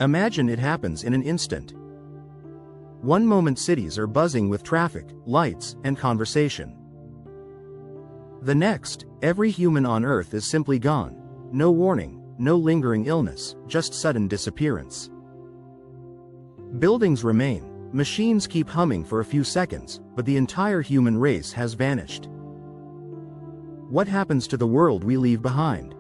Imagine it happens in an instant. One moment cities are buzzing with traffic, lights, and conversation. The next, every human on Earth is simply gone. No warning, no lingering illness, just sudden disappearance. Buildings remain, machines keep humming for a few seconds, but the entire human race has vanished. What happens to the world we leave behind?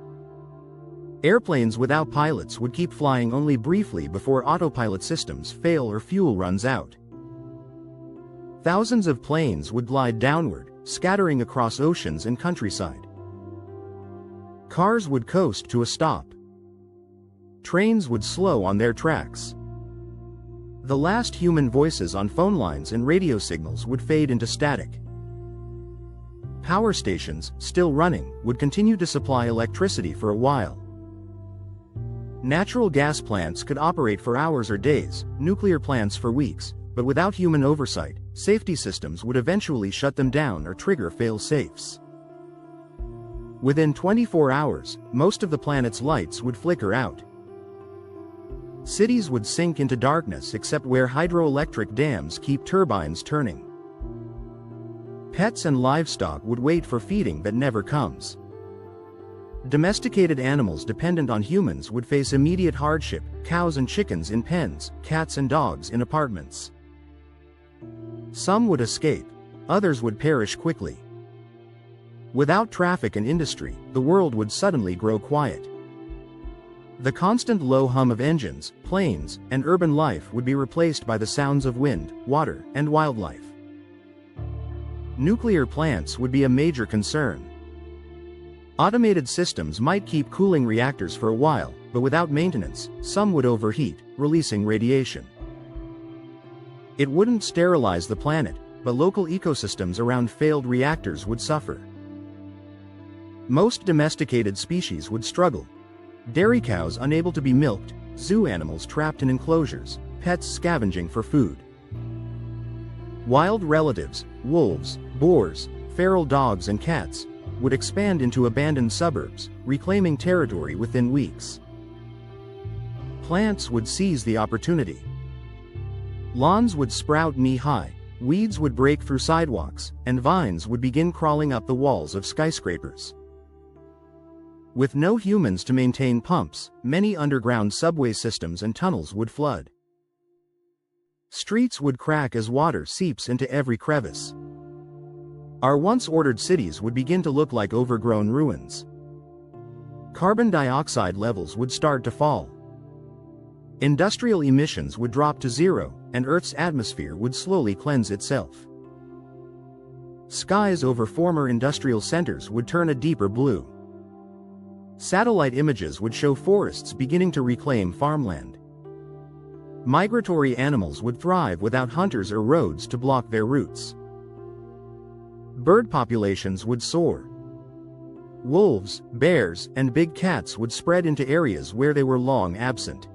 Airplanes without pilots would keep flying only briefly before autopilot systems fail or fuel runs out. Thousands of planes would glide downward, scattering across oceans and countryside. Cars would coast to a stop. Trains would slow on their tracks. The last human voices on phone lines and radio signals would fade into static. Power stations, still running, would continue to supply electricity for a while. Natural gas plants could operate for hours or days, nuclear plants for weeks, but without human oversight, safety systems would eventually shut them down or trigger fail-safes. Within 24 hours, most of the planet's lights would flicker out. Cities would sink into darkness except where hydroelectric dams keep turbines turning. Pets and livestock would wait for feeding that never comes. Domesticated animals dependent on humans would face immediate hardship, cows and chickens in pens, cats and dogs in apartments. Some would escape, others would perish quickly. Without traffic and industry, the world would suddenly grow quiet. The constant low hum of engines, planes, and urban life would be replaced by the sounds of wind, water, and wildlife. Nuclear plants would be a major concern. Automated systems might keep cooling reactors for a while, but without maintenance, some would overheat, releasing radiation. It wouldn't sterilize the planet, but local ecosystems around failed reactors would suffer. Most domesticated species would struggle. Dairy cows unable to be milked, zoo animals trapped in enclosures, pets scavenging for food. Wild relatives, wolves, boars, feral dogs and cats, would expand into abandoned suburbs, reclaiming territory within weeks. Plants would seize the opportunity. Lawns would sprout knee-high, weeds would break through sidewalks, and vines would begin crawling up the walls of skyscrapers. With no humans to maintain pumps, many underground subway systems and tunnels would flood. Streets would crack as water seeps into every crevice. Our once ordered cities would begin to look like overgrown ruins. Carbon dioxide levels would start to fall. Industrial emissions would drop to zero, and Earth's atmosphere would slowly cleanse itself. Skies over former industrial centers would turn a deeper blue. Satellite images would show forests beginning to reclaim farmland. Migratory animals would thrive without hunters or roads to block their routes. Bird populations would soar. Wolves, bears, and big cats would spread into areas where they were long absent.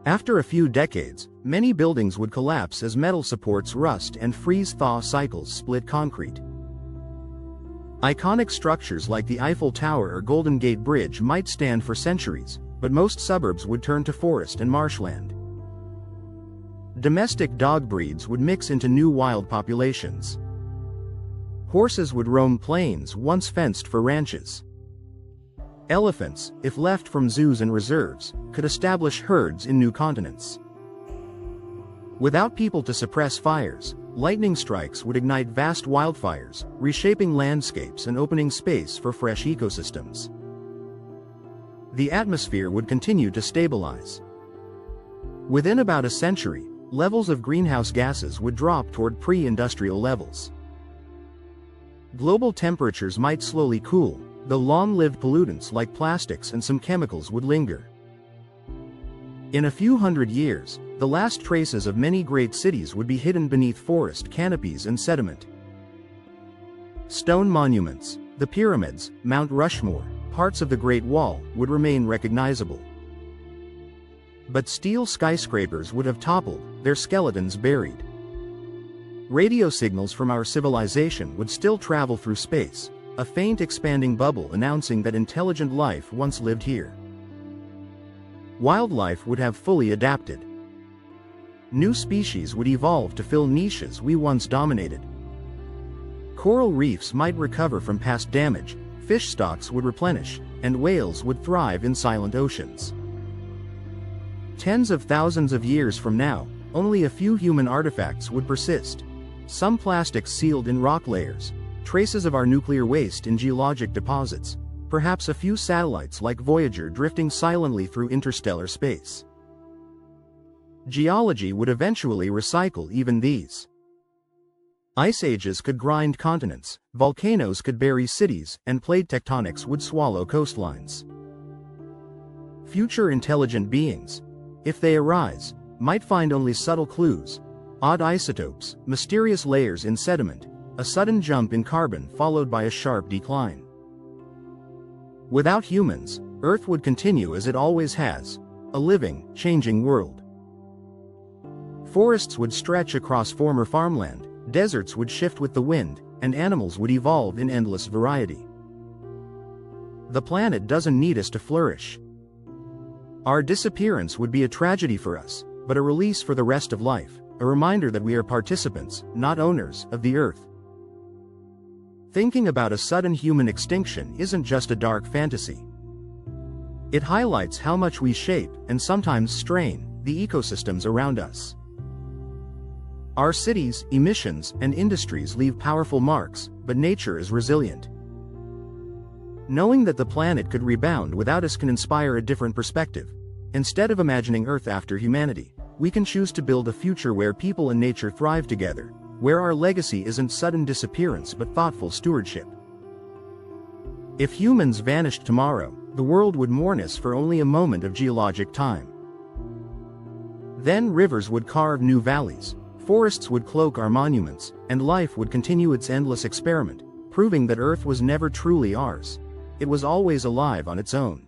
After a few decades, many buildings would collapse as metal supports rust and freeze-thaw cycles split concrete. Iconic structures like the Eiffel Tower or Golden Gate Bridge might stand for centuries, but most suburbs would turn to forest and marshland. Domestic dog breeds would mix into new wild populations. Horses would roam plains once fenced for ranches. Elephants, if left from zoos and reserves, could establish herds in new continents. Without people to suppress fires, lightning strikes would ignite vast wildfires, reshaping landscapes and opening space for fresh ecosystems. The atmosphere would continue to stabilize. Within about a century, levels of greenhouse gases would drop toward pre-industrial levels. Global temperatures might slowly cool, though long-lived pollutants like plastics and some chemicals would linger. In a few hundred years, the last traces of many great cities would be hidden beneath forest canopies and sediment. Stone monuments, the pyramids, Mount Rushmore, parts of the Great Wall, would remain recognizable. But steel skyscrapers would have toppled, their skeletons buried. Radio signals from our civilization would still travel through space, a faint expanding bubble announcing that intelligent life once lived here. Wildlife would have fully adapted. New species would evolve to fill niches we once dominated. Coral reefs might recover from past damage, fish stocks would replenish, and whales would thrive in silent oceans. Tens of thousands of years from now, only a few human artifacts would persist. Some plastics sealed in rock layers, traces of our nuclear waste in geologic deposits, perhaps a few satellites like Voyager drifting silently through interstellar space. Geology would eventually recycle even these. Ice ages could grind continents, volcanoes could bury cities, and plate tectonics would swallow coastlines. Future intelligent beings, if they arise, might find only subtle clues, odd isotopes, mysterious layers in sediment, a sudden jump in carbon followed by a sharp decline. Without humans, Earth would continue as it always has, a living, changing world. Forests would stretch across former farmland, deserts would shift with the wind, and animals would evolve in endless variety. The planet doesn't need us to flourish. Our disappearance would be a tragedy for us, but a release for the rest of life, a reminder that we are participants, not owners, of the Earth. Thinking about a sudden human extinction isn't just a dark fantasy. It highlights how much we shape, and sometimes strain, the ecosystems around us. Our cities, emissions, and industries leave powerful marks, but nature is resilient. Knowing that the planet could rebound without us can inspire a different perspective. Instead of imagining Earth after humanity, we can choose to build a future where people and nature thrive together, where our legacy isn't sudden disappearance but thoughtful stewardship. If humans vanished tomorrow, the world would mourn us for only a moment of geologic time. Then rivers would carve new valleys, forests would cloak our monuments, and life would continue its endless experiment, proving that Earth was never truly ours. It was always alive on its own.